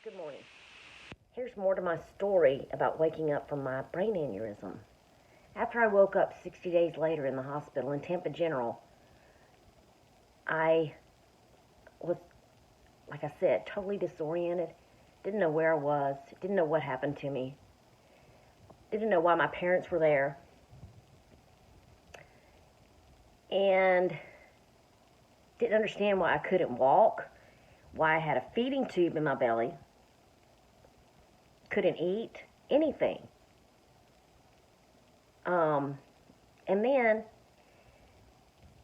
Good morning. Here's more to my story about waking up from my brain aneurysm. After I woke up 60 days later in the hospital in Tampa General, I was, like I said, totally disoriented. Didn't know where I was, didn't know what happened to me, didn't know why my parents were there, and didn't understand why I couldn't walk, why I had a feeding tube in my belly, couldn't eat anything. And then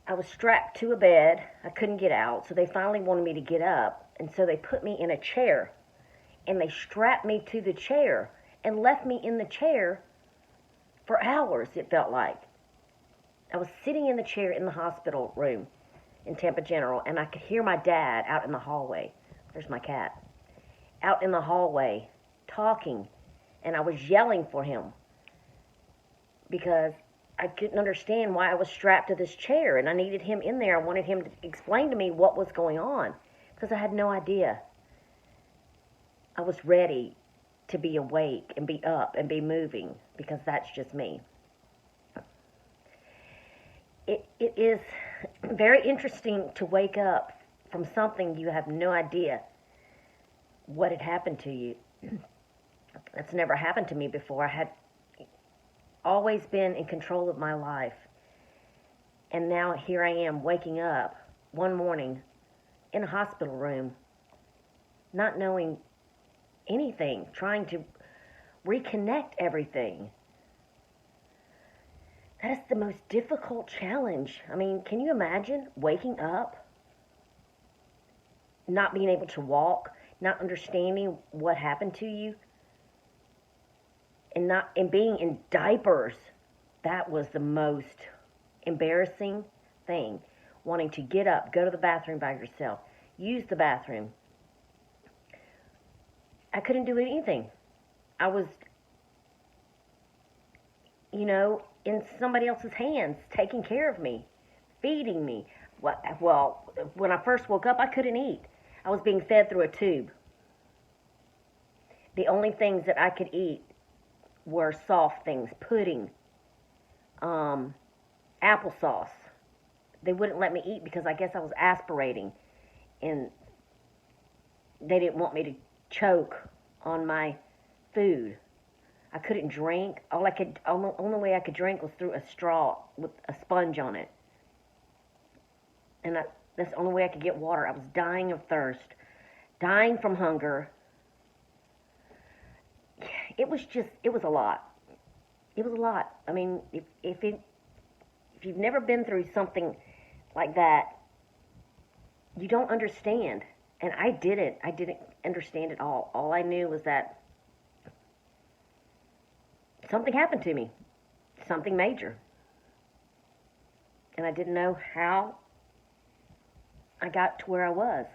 I was strapped to a bed. I couldn't get out, so they finally wanted me to get up, and so they put me in a chair, and they strapped me to the chair and left me in the chair for hours, it felt like. I was sitting in the chair in the hospital room in Tampa General, and I could hear my dad out in the hallway. There's my cat. Out in the hallway, talking, and I was yelling for him because I couldn't understand why I was strapped to this chair, and I needed him in there. I wanted him to explain to me what was going on because I had no idea. I was ready to be awake and be up and be moving because that's just me. It is very interesting to wake up from something you have no idea what had happened to you. That's never happened to me before. I had always been in control of my life. And now here I am waking up one morning in a hospital room, not knowing anything, trying to reconnect everything. That is the most difficult challenge. I mean, can you imagine waking up, not being able to walk, not understanding what happened to you, and being in diapers? That was the most embarrassing thing. Wanting to get up, go to the bathroom by yourself, use the bathroom. I couldn't do anything. I was, in somebody else's hands, taking care of me, feeding me. Well, when I first woke up, I couldn't eat. I was being fed through a tube. The only things that I could eat were soft things, pudding, applesauce. They wouldn't let me eat because I guess I was aspirating, and they didn't want me to choke on my food. I couldn't drink. Only way I could drink was through a straw with a sponge on it. And that's the only way I could get water. I was dying of thirst, dying from hunger. It was a lot. It was a lot. I mean, if you've never been through something like that, you don't understand. And I didn't understand it all. All I knew was that something happened to me, something major. And I didn't know how I got to where I was.